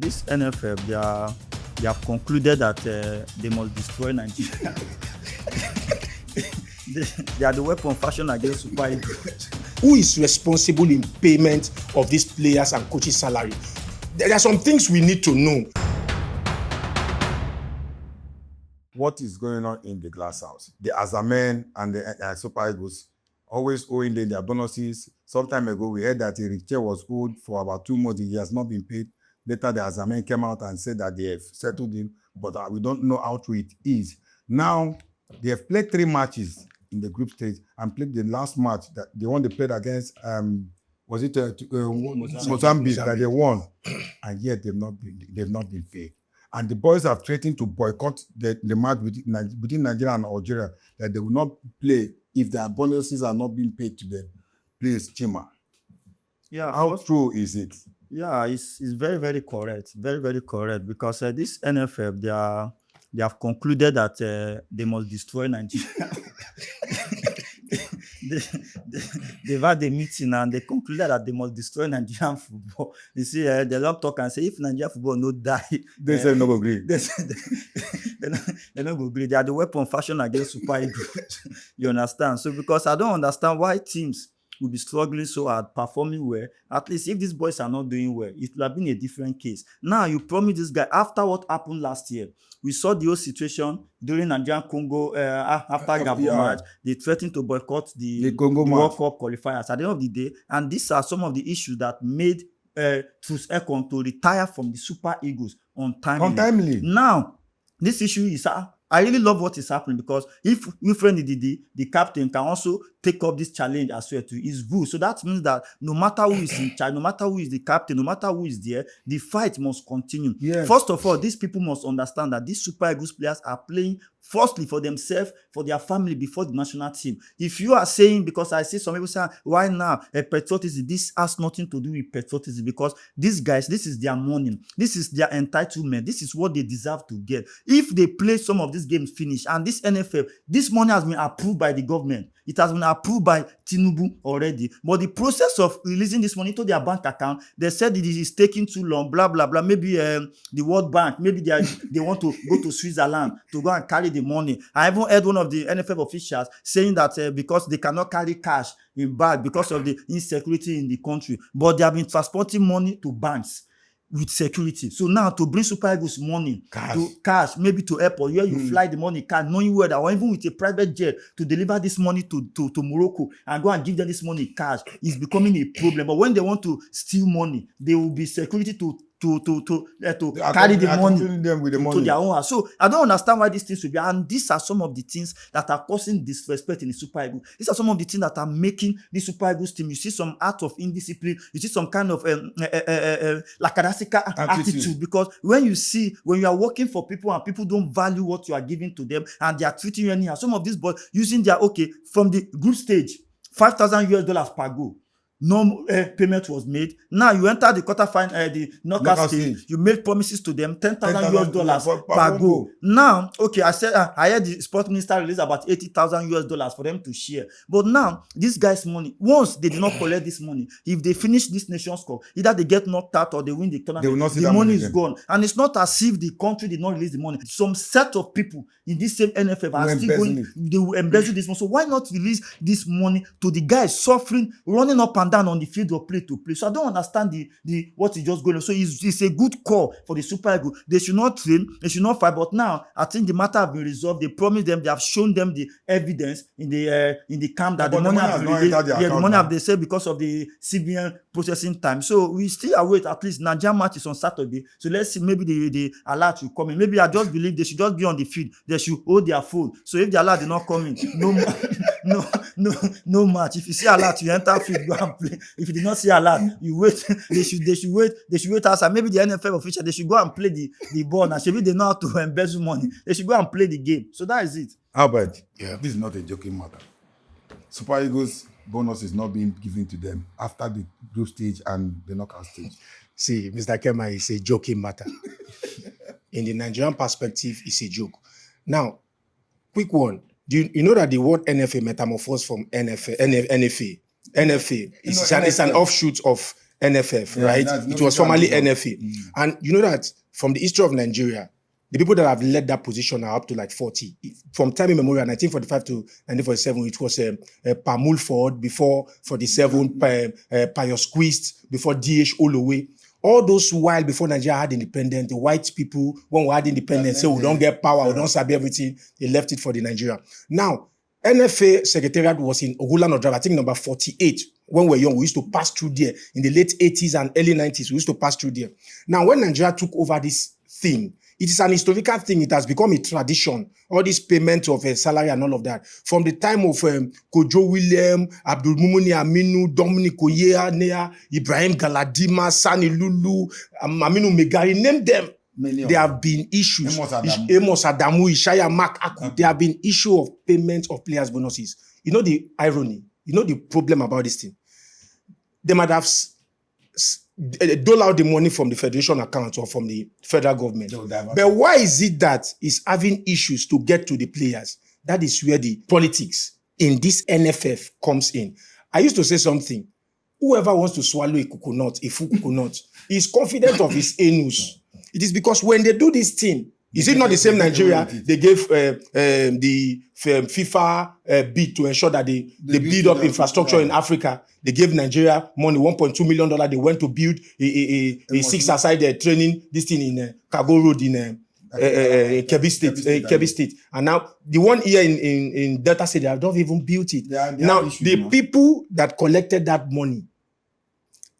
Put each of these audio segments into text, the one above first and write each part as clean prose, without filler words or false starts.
this NFF, they have concluded that they must destroy Nigeria. they are the weapon fashioned against Super Eagles. Who is responsible in payment of these players and coaches' salary? There are some things we need to know. What is going on in the glass house? The Azamen and the Super Eagles always owing them their bonuses. Some time ago, we heard that Eriche was owed for about 2 months. He has not been paid. Later, the Azamen came out and said that they have settled him, but we don't know how true it is. Now, they have played 3 matches in the group stage and played the last match, that the one they played against, was it Mozambique that they won, and yet they've not been paid. And the boys have threatened to boycott the match between Nigeria and Algeria, that they will not play if their bonuses are not being paid to them. Please, Chima. Yeah, how true is it? Yeah, it's very, very correct. Very, very correct. Because this NFF, they have concluded that they must destroy Nigeria. They've had a meeting and they concluded that they must destroy Nigerian football. You see, they don't talk and say, if Nigerian football no die, they say no agree. They don't agree. They are the weapon fashioned against Super Eagles. You understand? So because I don't understand why teams will be struggling so hard, performing well. At least if these boys are not doing well, it will have been a different case. Now you promise this guy, after what happened last year, we saw the whole situation during Nigerian Congo after Gabon match. They threatened to boycott the World Cup qualifiers at the end of the day. And these are some of the issues that made Truth Ekong to retire from the Super Eagles untimely. Now, this issue is I really love what is happening, because if Wilfred Ndidi, the captain, can also take up this challenge as well to his view. So that means that no matter who is in charge, no matter who is the captain, no matter who is there, the fight must continue. Yes. First of all, these people must understand that these Super Eagles players are playing firstly for themselves, for their family, before the national team. If you are saying, because I see some people say, why now? Patriotism, this has nothing to do with patriotism, because these guys, this is their money, this is their entitlement, this is what they deserve to get. If they play some of these games finish, and this NFF, this money has been approved by the government, it has been approved by Tinubu already. But the process of releasing this money to their bank account, they said it is taking too long, blah, blah, blah. Maybe the World Bank, maybe they want to go to Switzerland to go and carry the money. I even heard one of the NFF officials saying that because they cannot carry cash in bag because of the insecurity in the country, but they have been transporting money to banks with security. So now to bring Super Eagles money to cash, maybe to airport where you fly the money, knowing where that, or even with a private jet to deliver this money to Morocco and go and give them this money cash, is becoming a problem. But when they want to steal money, there will be security to carry the money to their own house. So I don't understand why these things will be. And these are some of the things that are causing disrespect in the Super Eagles. These are some of the things that are making the Super Eagles team. You see some act of indiscipline. You see some kind of lackadaisical attitude. Because when you are working for people and people don't value what you are giving to them and they are treating you anyhow. Some of these boys using their, from the group stage, $5,000 per goal. No payment was made. Now you enter the quarterfinal, the knockout stage. You made promises to them, $10,000 per goal. Now, I heard the sports minister release about $80,000 for them to share. But now, these guys' money, once they did not collect this money, if they finish this Nations Cup, either they get knocked out or they win the tournament, the money is gone. And it's not as if the country did not release the money. Some set of people in this same NFF are still going, they will embezzle this money. So why not release this money to the guys suffering, running up and down on the field of play to play? So I don't understand the what is just going on. So it's a good call for the Super Eagles. They should not train, they should not fight. But now I think the matter has been resolved. They promised them, they have shown them the evidence in the camp that the money has been released. The money have, they said, because of the CBN processing time. So we still await. At least Nigeria match is on Saturday. So let's see, maybe the alert will come in. Maybe I just believe they should just be on the field. They should hold their phone. So if the alert did not come in, no match. If you see alert, you enter field, go and play. If you did not see alert, you wait. They should wait outside. Maybe the NFL official, they should go and play the ball. And maybe they know how to embezzle money. They should go and play the game. So that is it. Albert, this is not a joking matter. Super Eagles bonus is not being given to them after the group stage and the knockout stage. See, Mr. Kema, it's a joking matter. In the Nigerian perspective, it's a joke. Now, quick one. Do you know that the word NFA metamorphosed from NFA is an offshoot of NFF, Yeah, right? that's It was no formerly legal. NFA. And you know that from the history of Nigeria, the people that have led that position are up to like 40. From time immemorial, 1945 to 1947, it was Pa Mulford, before 47, Pius Quist, before D.H. Holloway. All those while before Nigeria had independence, the white people, when we had independence, say we don't get power, we don't sabi everything, they left it for the Nigeria. Now, NFA Secretariat was in Oguland Drive, I think number 48. When we were young, we used to pass through there. In the late 80s and early 90s, we used to pass through there. Now, when Nigeria took over this thing, it is an historical thing. It has become a tradition. All this payment of a salary and all of that. From the time of Kojo William, Abdul Mumuni Aminu, Dominic Oyea, Ibrahim Galadima, Sani Lulu, Aminu Megari, name them. There have been issues. Amos Adamu, Ishaya Mark Aku. There have been issue of payment of players' bonuses. You know the irony. You know the problem about this thing. They might have dole out the money from the federation account or from the federal government. But why is it that it's having issues to get to the players? That is where the politics in this NFF comes in. I used to say something. Whoever wants to swallow a coconut, a full coconut, is confident of his anus. It is because when they do this thing, is it not the same Nigeria? They gave the FIFA bid to ensure that they build up infrastructure in Africa. They gave Nigeria money, $1.2 million. They went to build a six-a-side training, this thing in Cargo Road in Kebbi State. And now, the one here in Delta State, they have not even built it. Now, the people that collected that money,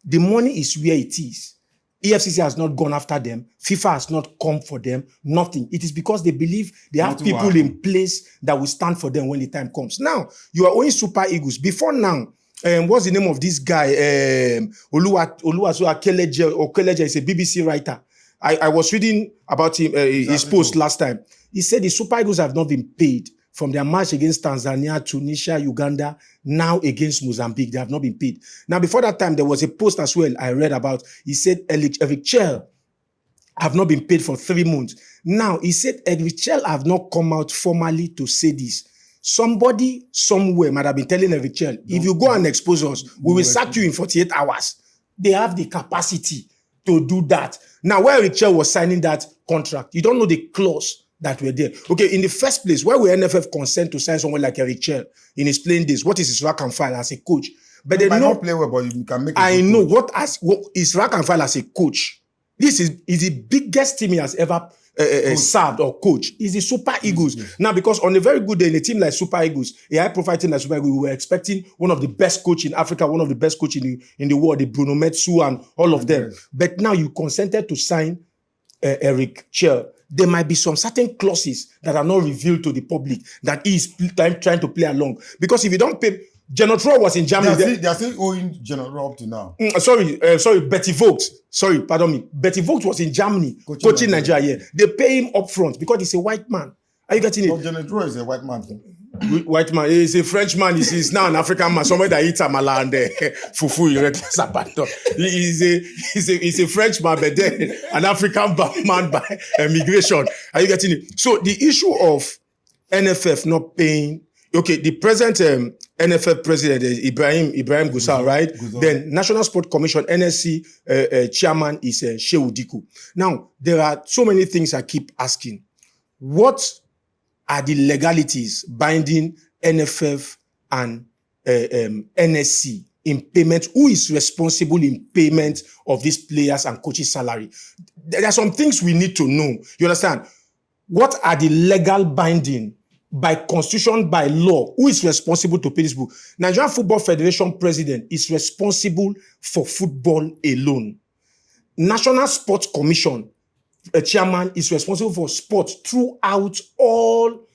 the money is where it is. EFCC has not gone after them. FIFA has not come for them. Nothing. It is because they believe they have people in place that will stand for them when the time comes. Now, you are owning Super Eagles. Before now, what's the name of this guy? Oluwaso Akeleje is a BBC writer. I was reading about him, his post last time. He said the Super Eagles have not been paid from their match against Tanzania, Tunisia, Uganda, now against Mozambique. They have not been paid. Now, before that time, there was a post as well I read about. He said Eric Chell have not been paid for 3 months. Now, he said Eric Chell have not come out formally to say this. Somebody somewhere might have been telling Eric Chell, if you go and expose us, we will sack you in 48 hours. They have the capacity to do that. Now, where Eric Chell was signing that contract, you don't know the clause that were there. Okay, in the first place, why will NFF consent to sign someone like Eric Chell in his playing days? What is his rank and file as a coach? But they might know. not play well, but you can make. I know what is rank and file as a coach. This is the biggest team he has ever served or coached. Is the Super Eagles. Yes. Now, because on a very good day in a team like Super Eagles, a high-profile team like Super Eagles, we were expecting one of the best coach in Africa, one of the best coach in the world, the Bruno Metsu and all of them. Yes. But now you consented to sign Eric Chell. There might be some certain clauses that are not revealed to the public that he is trying to play along. Because if you don't pay, Genotro was in Germany. They are still owing Genotro up to now. Sorry, Betty Vogt. Sorry, pardon me. Betty Vogt was in Germany coaching Nigeria. Yeah. They pay him up front because he's a white man. Are you getting it? Genotro is a white man. White man. He's a French man. He's now an African man. Somebody that eats amala and fufu. He's a French man, but then an African man by immigration. Are you getting it? So the issue of NFF not paying. Okay, the present NFF president is Ibrahim Gusau, right? Then National Sport Commission, NSC chairman is Shehu Diku. Now, there are so many things I keep asking. What are the legalities binding NFF and NSC in payment? Who is responsible in payment of these players and coaches' salary? There are some things we need to know. You understand? What are the legal binding by constitution, by law? Who is responsible to pay this bill? Nigerian Football Federation president is responsible for football alone. National Sports Commission chairman is responsible for sports throughout all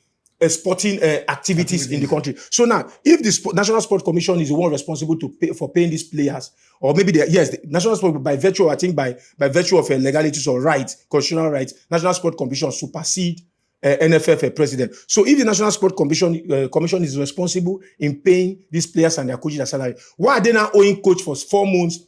sporting activities in the country. So now, if the National Sports Commission is the one responsible to pay for paying these players, or maybe the National Sport, by virtue, I think by virtue of legalities or rights, constitutional rights, National Sports Commission supersede NFF president. So if the National Sport Commission is responsible in paying these players and their coaches their salary, why are they now owing coach for 4 months,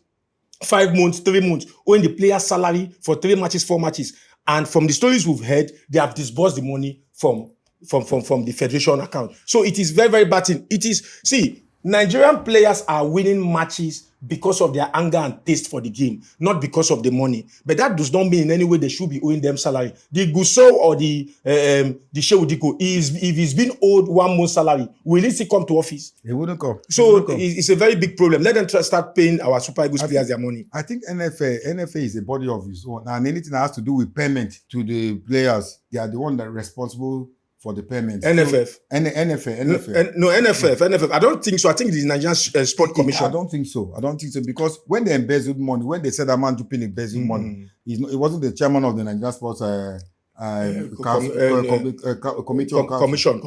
5 months, 3 months, owing the player's salary for 3 matches, 4 matches? And from the stories we've heard, they have disbursed the money from the federation account. So it is very, very bad thing. It is, see, Nigerian players are winning matches because of their anger and taste for the game, not because of the money. But that does not mean in any way they should be owing them salary. The Gusau or the Shehu Diko, if he's been owed 1 month salary, will he still come to office? He wouldn't come. So it's a very big problem. Let them start paying our Super Eagles players their money. I think NFA is a body of its own, and anything that has to do with payment to the players, they are the one that are responsible for the payment. NFF. So, NFF. No, NFF. I don't think so. I think it is Nigerian Sport Commission. I don't think so. Because when they embezzled money, when they said that man Dupin embezzled money, it wasn't the chairman of the Nigerian Sports Commission.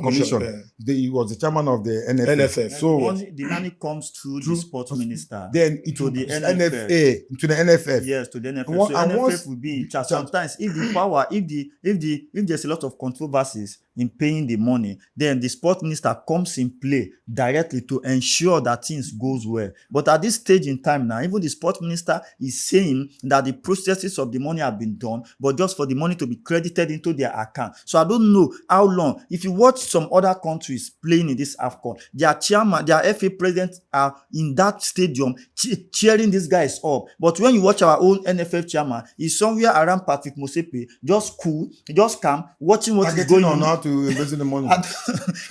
He was the chairman of the NFF. So the money comes through the sports minister. Then it to the NFA, to the NFF. Yes, to the NFF. So NFF will be in charge. Sometimes if the power, if there's a lot of controversies in paying the money, then the sports minister comes in play directly to ensure that things goes well. But at this stage in time now, even the sports minister is saying that the processes of the money have been done, but just for the money to be credited into their account. So I don't know how long. If you watch some other countries playing in this AFCON, their chairman, their FA presidents are in that stadium cheering these guys up. But when you watch our own NFF chairman, he's somewhere around Patrick Mosepe, just cool, just calm, watching what is going on. How to invest in the money.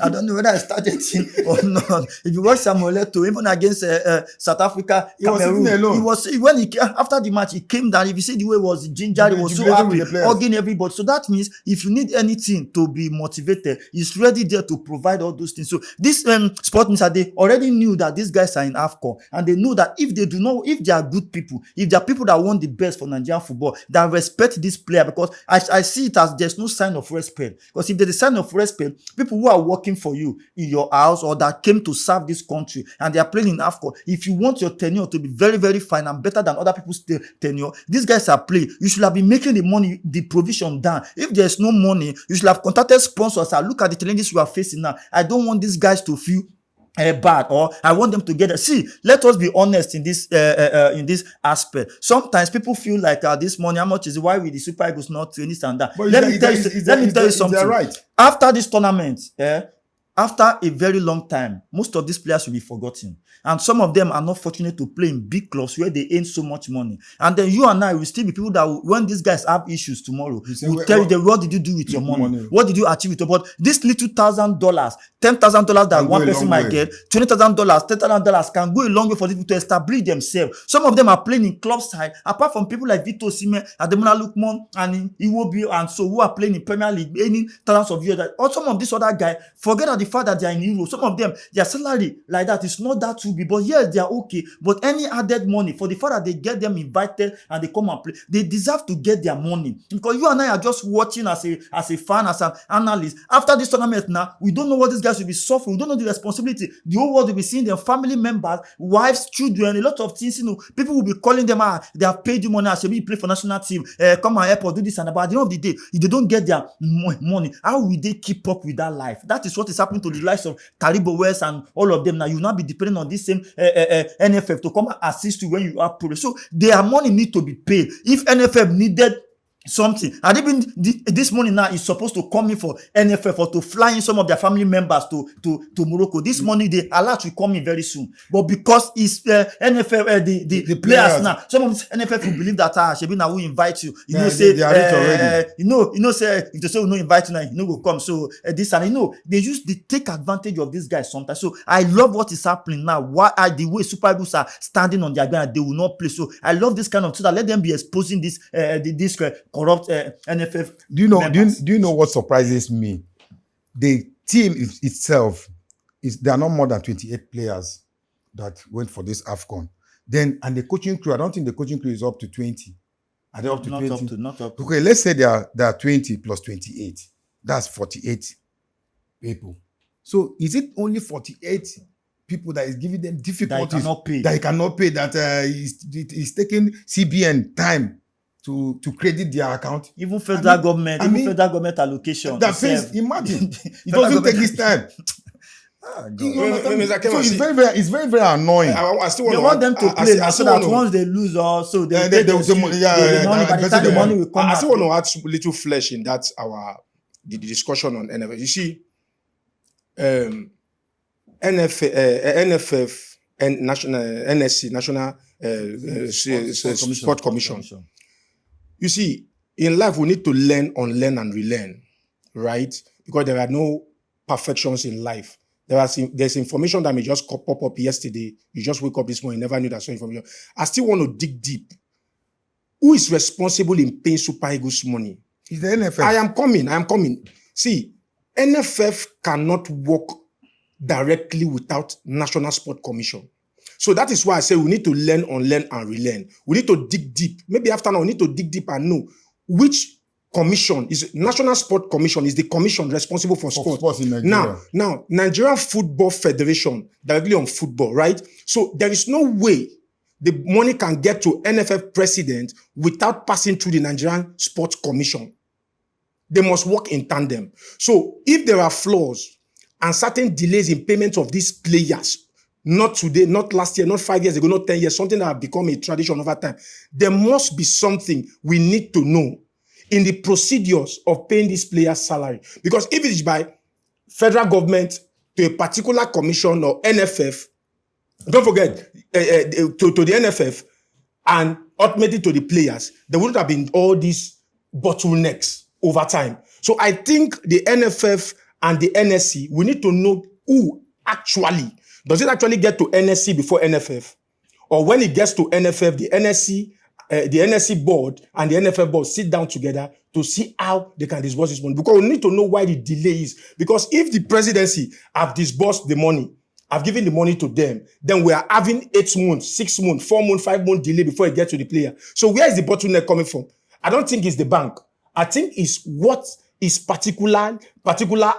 I don't know whether I started it or not. If you watch Samuel Eto'o, even against South Africa, Cameroon, he was when he after the match he came down. If you see the way he was ginger, he was so happy, hugging everybody. So that means if you need anything to be motivated, he's ready there to provide all those things. So this sport minister, they already knew that these guys are in AFCON, and they know that if they are good people, if they are people that want the best for Nigerian football, that respect this player, because I see it as there's no sign of respect. Because if there's a sign of respect, people who are working for you in your house or that came to serve this country and they are playing in AFCON, if you want your tenure to be very, very fine and better than other people's tenure, these guys are playing. You should have been making the money, the provision down. If there's no money, you should have contacted sponsors and look at the challenges you are facing now. I don't want these guys to feel bad, or I want them to get it. See, let us be honest in this aspect. Sometimes people feel like this money, how much is it? Why will the Super Eagles not train this and that? Let me tell you something. Right? After this tournament, after a very long time, most of these players will be forgotten. And some of them are not fortunate to play in big clubs where they earn so much money. And then you and I will still be people that when these guys have issues tomorrow, will tell you, what did you do with your money? What did you achieve with your money? This little $1,000, $10,000 that one person might get, $20,000, $10,000 can go a long way for people to establish themselves. Some of them are playing in club side, apart from people like Victor Osimhen, Ademola Lookman, and Iwobi, and so who are playing in Premier League, earning thousands of years. Or some of these other guys, forget that the fact that they are in Europe, some of them, their salary like that is not that too big, but yes, they are okay. But any added money for the fact that they get them invited and they come and play, they deserve to get their money. Because you and I are just watching as a fan, as an analyst. After this tournament now, we don't know what these guys will be suffering. We don't know the responsibility. The whole world will be seeing their family members, wives, children, a lot of things. People will be calling them, they have paid you money, you play for national team, come and help or do this and that. But at the end of the day, if they don't get their money, how will they keep up with that life? That is what is happening to the lives of Taribo West and all of them. Now you will not be depending on this same NFF to come and assist you when you are pro. So their money need to be paid. If NFF needed something, and even this money now is supposed to come in for NFF or to fly in some of their family members to Morocco. This money, the alert will come in very soon. But because it's NFF, the players now, some of this NFF will believe that Shebina will invite you. Say if they say we no invite you now, will come. So this and they take advantage of these guys sometimes. So I love what is happening now. Why the way Super Eagles are standing on their ground, they will not play. So I love this kind of so that let them be exposing this corrupt NFF. Do you know what surprises me? The team itself there are not more than 28 players that went for this AFCON. Then and the coaching crew, I don't think the coaching crew is up to 20. Are they up to 20? Not up to. Okay, let's say there are 20 plus 28. That's 48 people. So is it only 48 people that is giving them difficulties that he cannot pay? That is taking CBN time to credit their account. Even federal government allocation. That pays, imagine. It doesn't take this time. So it's very, very annoying. I still want them to play so that once they lose also they take the money. By the time the money will come. I still want to add little flesh in that the discussion on NFL. You see, NFF and national NSC, National Sport Commission. You see, in life we need to learn, unlearn, and relearn, right? Because there are no perfections in life. There's information that may just pop up yesterday. You just wake up this morning, never knew that some information. I still want to dig deep. Who is responsible in paying Super Eagles money? It's the NFF. I am coming. See, NFF cannot work directly without National Sport Commission. So that is why I say we need to learn, unlearn, and relearn. We need to dig deep. Maybe after now, we need to dig deep and know which commission is National Sport Commission is the commission responsible for sports in Nigeria. Now, Nigerian Football Federation directly on football, right? So there is no way the money can get to NFF president without passing through the Nigerian Sports Commission. They must work in tandem. So if there are flaws and certain delays in payment of these players, not today, not last year, not 5 years ago, not 10 years, something that have become a tradition over time, there must be something we need to know in the procedures of paying these players' salary. Because if it is by federal government to a particular commission or NFF, don't forget, to the NFF and ultimately to the players, there wouldn't have been all these bottlenecks over time. So I think the NFF and the NSC, we need to know who actually, does it actually get to NSC before NFF? Or when it gets to NFF, the NSC board and the NFF board sit down together to see how they can disburse this money. Because we need to know why the delay is. Because if the presidency have disbursed the money, have given the money to them, then we are having 8 months, 6 months, 4 months, 5 months delay before it gets to the player. So where is the bottleneck coming from? I don't think it's the bank. I think it's what is particular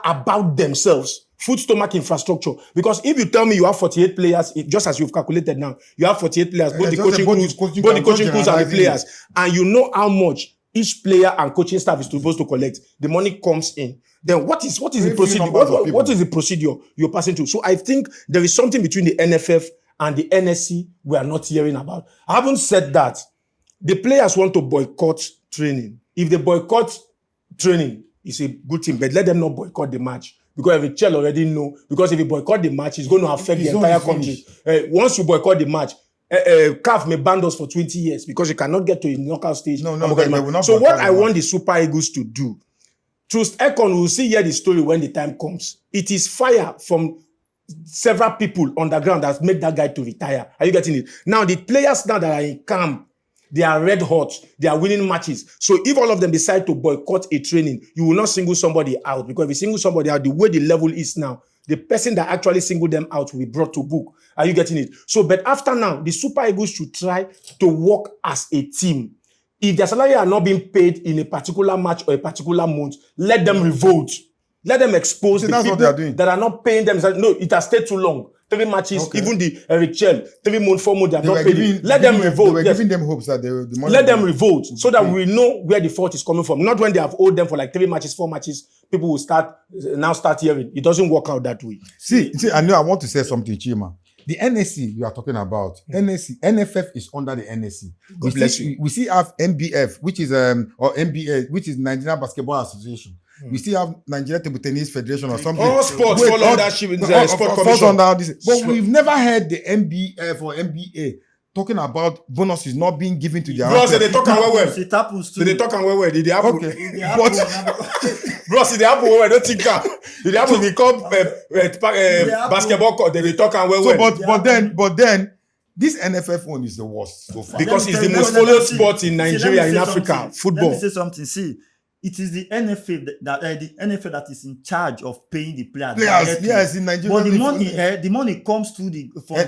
about themselves. Food, stomach, infrastructure. Because if you tell me you have 48 players, just as you've calculated now, you have 48 players, both the coaching crews and the players, and you know how much each player and coaching staff is supposed to collect, the money comes in. Then what is the procedure? What is the procedure you're passing through? So I think there is something between the NFF and the NSC we are not hearing about. I haven't said that. The players want to boycott training. If they boycott training, it's a good thing, but let them not boycott the match. Because if Chel already know, because if you boycott the match, it's going to affect the entire country. Once you boycott the match, CAF may ban us for 20 years because you cannot get to a knockout stage. No, so what I want the Super Eagles to do, through AFCON, we'll see here the story when the time comes. It is fire from several people on the ground that made that guy to retire. Are you getting it? Now, the players now that are in camp, they are red hot. They are winning matches. So if all of them decide to boycott a training, you will not single somebody out. Because if you single somebody out, the way the level is now, the person that actually singled them out will be brought to book. Are you getting it? So, but after now, the Super Eagles should try to work as a team. If their salary are not being paid in a particular match or a particular month, let them revolt. Let them expose the people that are not paying them. No, it has stayed too long. 3 matches, even the Eric Chel, 3 months, 4 months, they are not paying. Let them revolt. They were giving them hopes that the money. Let them revolt so that we know where the fault is coming from. Not when they have owed them for like 3 matches, 4 matches. People will start hearing. It doesn't work out that way. See, I know I want to say something, Chima. The NSC you are talking about, NFF is under the NSC. God bless you. We still have NBF, which is or NBA, which is Nigerian Basketball Association. We still have Nigeria Table Tennis Federation or something. All sports fall under sport commission. But we've never heard the NBF or NBA talking about bonuses not being given to their bros. They talk and well. It happens too. They talk and well. Did they happen? Okay. Bros, did they happen well? Don't think that. Did they happen? They come basketball court. They talk and well. So, but then. This NFF one is the worst so far. Because it's the most followed sport in Nigeria, in Africa, football. Let me say something. See, it is the NFF that is in charge of paying the players. Yes, in Nigeria. But the money comes to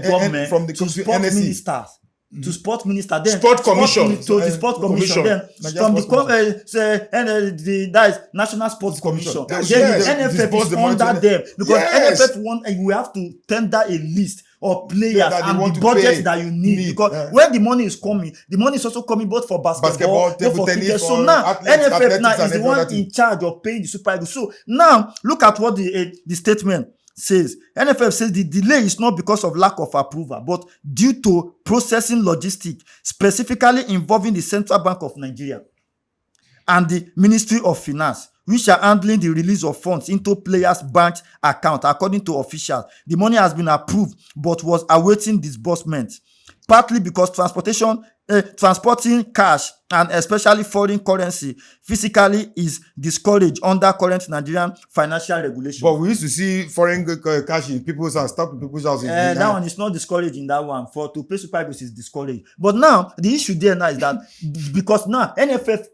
government from the sport ministers. To sport minister, then sport commission, to the sport commission, then from that is National Sports Commission. Then the NFF is under them because NFF we have to tender a list of players and the budget that you need because when the money is coming, the money is also coming both for basketball, both for cricket. So now NFF now is the one in charge of paying the Super Eagles. So now look at what the statement says. NFF says the delay is not because of lack of approval, but due to processing logistics, specifically involving the Central Bank of Nigeria and the Ministry of Finance, which are handling the release of funds into players' bank account. According to officials, the money has been approved but was awaiting disbursement, partly because transporting cash and especially foreign currency physically is discouraged under current Nigerian financial regulation. But we used to see foreign cash in people's house, stuck in people's houses. That one is not discouraged in that one. To play Super Eagles is discouraged. But now, the issue there now is that because now NFF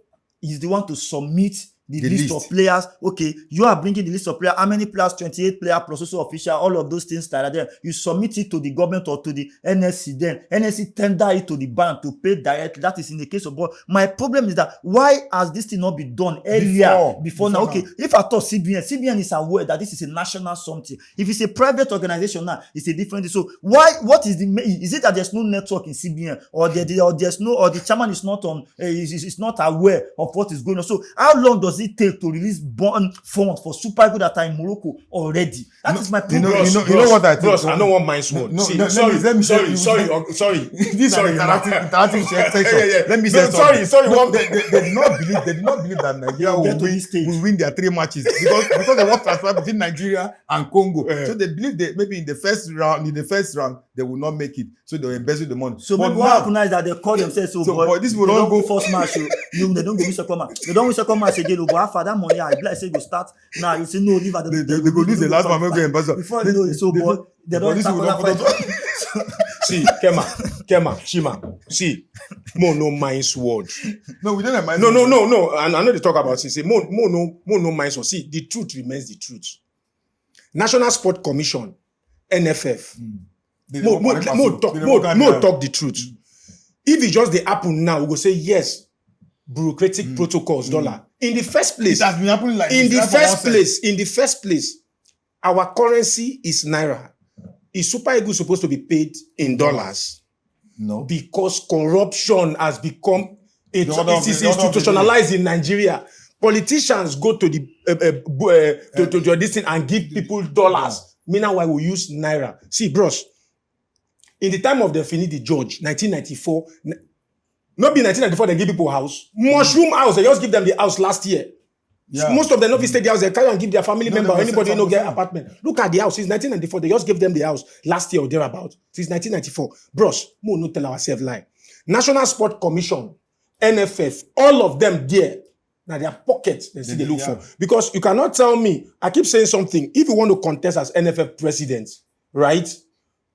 is the one to submit the list of players. Okay, you are bringing the list of players. How many players? 28 players plus also official. All of those things that are there. You submit it to the government or to the NSC. Then NSC tender it to the bank to pay directly. That is in the case of ball. My problem is that why has this thing not been done earlier? Before now? Okay, if I thought CBN is aware that this is a national something. If it's a private organization now, it's a different thing. So why? What is is it that there's no network in CBN or there's no, or the chairman is not on? Is not aware of what is going on? So how long does it take to release bond funds for Super Eagles that are in Morocco already? That is my problem. You know what I think? Bros, I don't want my sword. Sorry. This interactive section. Let me say something. They did not believe that Nigeria will win their 3 matches because they want transfer between Nigeria and Congo. So they believe that maybe in the first round they will not make it. So they will embezzle the money. So what happens now is that they call themselves but this will not go first match. They don't go win second match. They don't win second match again. But after that money, I like say go start now. You say no, leave at they go lose the last one. Maybe embezzle. Before they know it, so but they don't tackle that fight. See, Kema, Shima. See, Mo no mind sword. No, we don't mind. No. And I know they talk about it. Say Mo no mind sword. See, the truth remains the truth. National Sport Commission, NFF. Mo talk the truth. If it just the happen now, we go say yes. Bureaucratic protocols, dollar. In the first place, it has been happening like in the first place, our currency is naira. Is Super Eagles supposed to be paid in dollars? No, because corruption has become institutionalized in Nigeria. Politicians go to the to this thing and give people dollars. Meanwhile, we use naira. See, bros, in the time of the Finidi George, 1994. Not be 1994, they give people house. Mushroom house, they just give them the house last year. Yeah. Most of them not stay the house, they carry and give their family member or anybody who get apartment. Look at the house, since 1994, they just give them the house last year or thereabout. Since 1994. Bros, we will not tell ourselves lie. National Sport Commission, NFF, all of them there. Now their pockets, they see they look for. Because you cannot tell me, I keep saying something, if you want to contest as NFF president, right?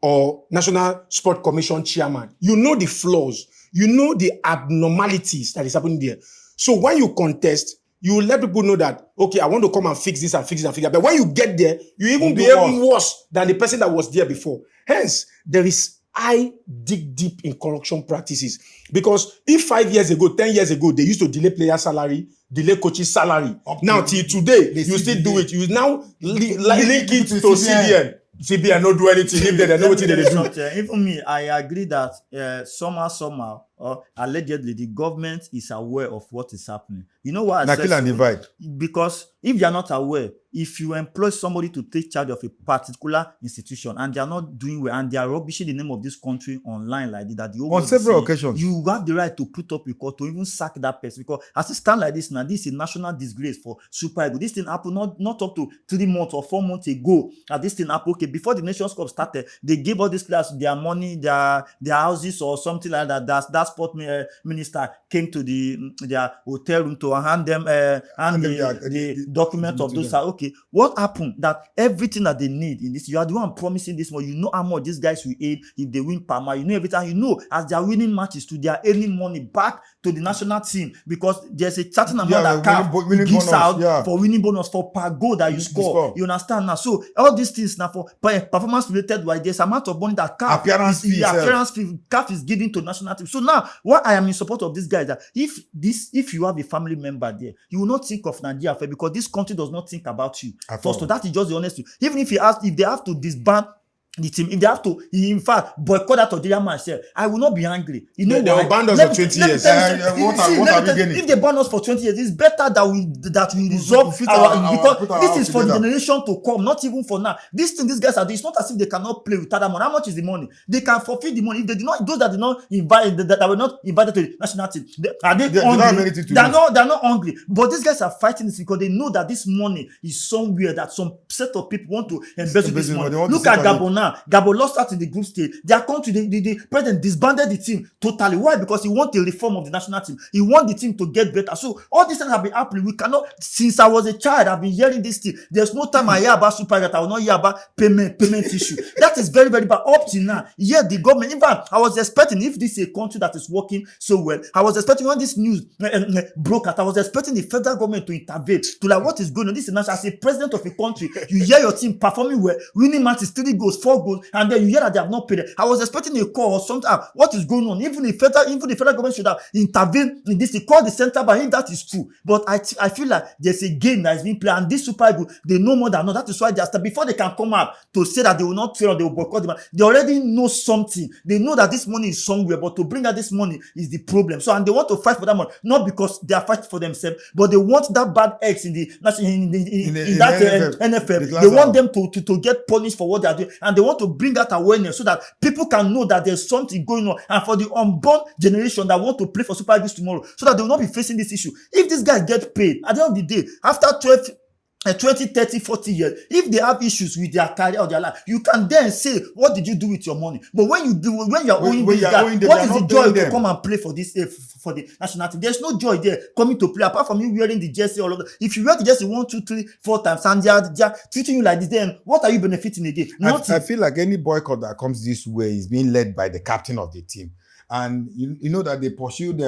Or National Sport Commission chairman, you know the flaws. You know the abnormalities that is happening there. So when you contest, you will let people know that, okay, I want to come and fix this and fix it and fix that. But when you get there, you even be even worse than the person that was there before. Hence, I dig deep in corruption practices. Because if 5 years ago, 10 years ago, they used to delay player salary, delay coach's salary. Now, till today, you still do it. You now link it to CBN. CBN not do anything. If they know what they do. Even me, I agree that somehow, allegedly, the government is aware of what is happening. You know why? Kill and divide. Because if you are not aware, if you employ somebody to take charge of a particular institution and they are not doing well and they are rubbishing the name of this country online like that, on several occasions, you have the right to put up a call to even sack that person. Because as it stands like this now, this is a national disgrace for Super Eagles. This thing happened not up to 3 months or 4 months ago. This thing happened. Okay, before the Nations Cup started, they gave all these players their money, their houses or something like that. That sport minister came to their hotel room to hand them the document of those. Okay, what happened? That everything that they need in this, you are the one promising this money. You know how much these guys will aid if they win Parma. You know everything. You know as they are winning matches, they are earning money back to the national team because there's a certain amount that CAF gives bonus, out for winning bonus for per goal that you score. You understand now? So all these things now for performance related, why there's amount of money that CAF CAF is giving to national team. So now, what I am in support of this guy that if you have a family member there, you will not think of Nigeria because this country does not think about you. First, so that is just the honest truth. Even if they have to disband the team. If they have to, in fact, boycott that Algeria match, I will not be angry. You know They why? will ban us Let for me- 20 let me years. tell you- What see, are let me we tell you, gaining? if they ban us for 20 years, it's better that we resolve fit our, our- because put our this house is for the together. generation to come, not even for now. This thing these guys are doing, it's not as if they cannot play without that money. How much is the money? They can forfeit the money. If they did not, those that did not invite, that were not invited to the national team, are they They don't have hungry? anything to They're lose. not hungry. But these guys are fighting this because they know that this money is somewhere that some set of people want to embezzle this Embezzle, money. they want to Look at sit on it. Gabon now. Gabon lost out in the group stage. Their country, the president disbanded the team totally. Why? Because he wants a reform of the national team. He wants the team to get better. So all these things have been happening. We cannot, since I was a child, I've been hearing this thing. There's no time I hear about super that I will not hear about payment issue. That is very, very bad. Up to now, yeah, the government. In fact, I was expecting, if this is a country that is working so well, I was expecting when this news broke out, I was expecting the federal government to intervene to like what is going on. This is national. As a president of a country, you hear your team performing well, winning matches, 3 goals, 4 goals, and then you hear that they have not paid it. I was expecting a call or something. What is going on? Even the federal government should have intervened in this. They call the center bank if that is true. But I feel like there's a game that is being played, and this Super Eagles, they know more than know. That is why they are before they can come out to say that they will not train or they will boycott the match. They already know something. They know that this money is somewhere, but to bring out this money is the problem. So, and they want to fight for that money, not because they are fighting for themselves, but they want that bad eggs in that NFF. They want them to get punished for what they are doing, and they want to bring that awareness so that people can know that there's something going on, and for the unborn generation that want to play for Super Eagles tomorrow, so that they will not be facing this issue. If these guys get paid at the end of the day, after 20, 30, 40 years, if they have issues with their career or their life, you can then say, what did you do with your money? But when you're owing this guy, what is the joy to come and play for this for the national team? There's no joy there coming to play apart from you wearing the jersey all over. If you wear the jersey 1, 2, 3, 4 times and they are treating you like this, then what are you benefiting again? I feel like any boycott that comes this way is being led by the captain of the team, and you know that they pursued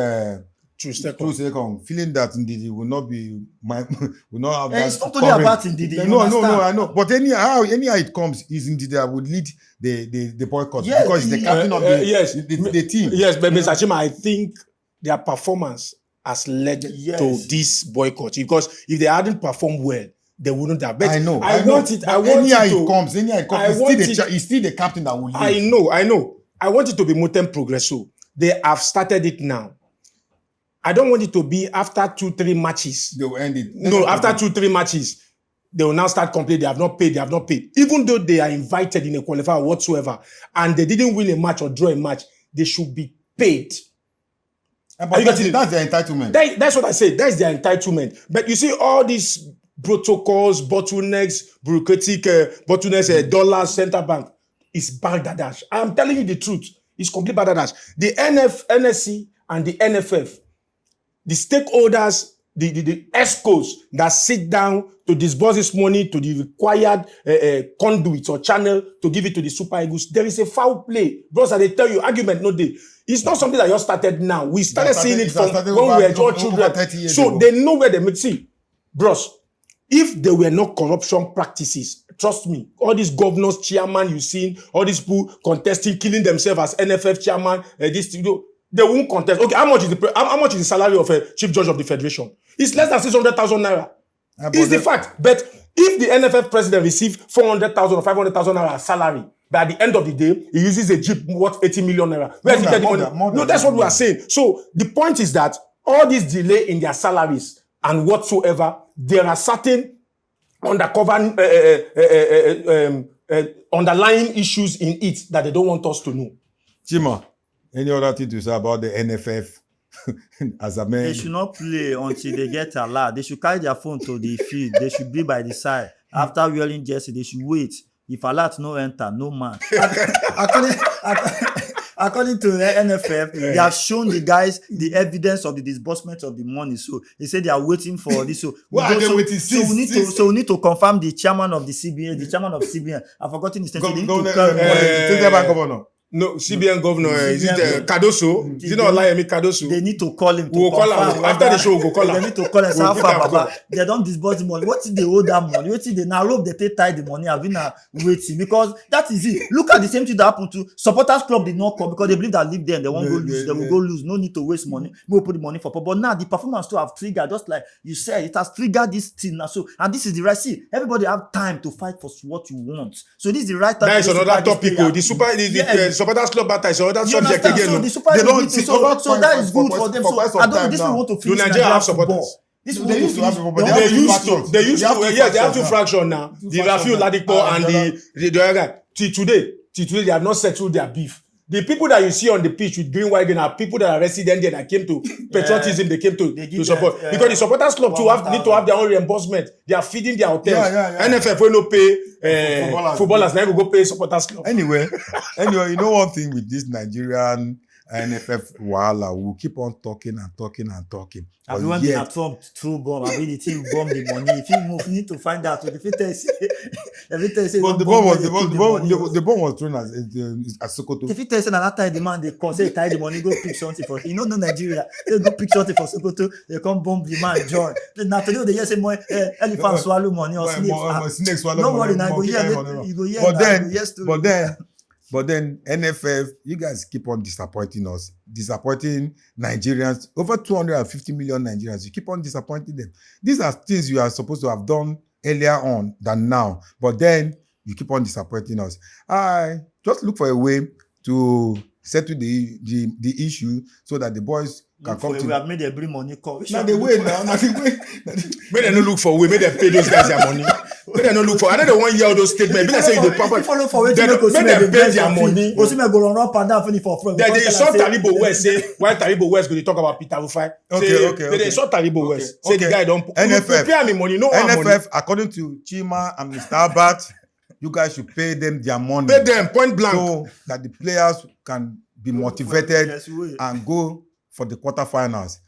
True second, feeling that Ndidi will not have that. It's not only about Ndidi. No, I know. But anyhow it comes, is Ndidi that would lead the boycott, yes, because he's the captain of the team. Yes, but Mr. Chima, I think their performance has led to this boycott, because if they hadn't performed well, they wouldn't have. But I know. Anyhow it comes, he's still the captain that will lead. I know. I want it to be Motem Progresso. They have started it now. I don't want it to be after 2-3 matches. They will end it. No, after 2-3 matches, they will now start complaining. They have not paid. Even though they are invited in a qualifier whatsoever, and they didn't win a match or draw a match, they should be paid. But that's their entitlement. That's what I say. That's their entitlement. But you see all these protocols, bottlenecks, bureaucratic bottlenecks, dollars, center bank, it's Bangladesh. I'm telling you the truth. It's complete Bangladesh. The NSC and the NFF, the stakeholders, the ESCOs that sit down to disburse this money to the required conduits or channel to give it to the Super Eagles, there is a foul play. Bros, they tell you, argument no day. It's not something that just started now. We started seeing it from when we were all children. So they know where they make. See, bros, if there were no corruption practices, trust me, all these governors, chairman you seen, all these people contesting, killing themselves as NFF chairman, they won't contest. Okay, how much is the salary of a chief judge of the federation? It's less than 600,000 naira. It's the fact. But if the NFF president receives 400,000 or 500,000 naira salary, but at the end of the day, he uses a jeep worth 80 million naira. Where is he getting money? No, that's what we are saying. So the point is that all this delay in their salaries and whatsoever, there are certain undercover underlying issues in it that they don't want us to know. Chima, any other thing to say about the NFF as a man? They should not play until they get allowed. They should carry their phone to the field. They should be by the side. After wearing jersey, they should wait. If alert no enter, no man. According to the NFF, they have shown the guys the evidence of the disbursement of the money. So they say they are waiting for this. So we need to confirm the chairman of the CBN, the chairman of CBN. I've forgotten his name. Governor. No, CBN governor, is it CBN Cardoso? Is it not Olayemi Cardoso? They need to call him. We will call him. After the show, we will call They him. need to call him. We'll How put far, am Baba? call. They don't disburse the money. What if they owe that money? What if they now rope they tie the money? I've been waiting because that is it. Look at the same thing that happened to supporters club did not come because they believe that leave them. They won't go lose. They will go lose. No need to waste money. We will put the money for. But now the performance to have triggered, just like you said, it has triggered this thing now. So and this is the right. See, everybody have time to fight for what you want. So this is the right time. That is another topic. The supporters club battle is another subject again. So the Super They League don't meeting, see so over that is good for for them. for So quite some I don't. time This now. will want to Do finish Nigeria Nigeria have football. supporters? This They used to have supporters. They used factions. to. They used They have to. two Yes, they have two factions fractions now. The Rafiu Ladipo and the other guy. Till today, they have not settled their beef. The people that you see on the pitch with green wagon are people that are resident there that came to patriotism. They came to support because the supporters club too need to have their own reimbursement. They are feeding their hotels. NFF will not pay footballers. Now we go pay supporters club. Anyway, you know one thing with this Nigerian NFF wahala, we'll keep on talking and talking and talking. I mean, when they are Trump true bomb, I mean the team bomb the money. If you move, you need to find out. If you tell say, But the bomb was thrown as Sokoto. If you tell say that time the man they call say tie the money, go pick something for. You know no Nigeria. They go pick something for Sokoto. They come bomb the man join. Now today they hear say more elephant swallow money or snake swallow no money. worry, now you go hear. But then NFF, you guys keep on disappointing Nigerians. Over 250 million Nigerians. You keep on disappointing them. These are things you are supposed to have done earlier on than now. But then you keep on disappointing us. I just look for a way to settle the issue so that the boys can come to. We have made every money call. Now the way now, May they not look for way. May they pay those guys their money. May they not look for. I know they want to hear all those statements. May they say the proper. Follow for May they pay their money. Osimhen go run up and down finish for front. They saw Taribo West say why Taribo West go to talk about Peter Rufai. Okay. They saw Taribo West say the guy don't NFF pay me money. No NFF money. according to Chima and Mr. Albert, you guys should pay them their money. Pay them point blank so that the players can be motivated and go for the quarterfinals.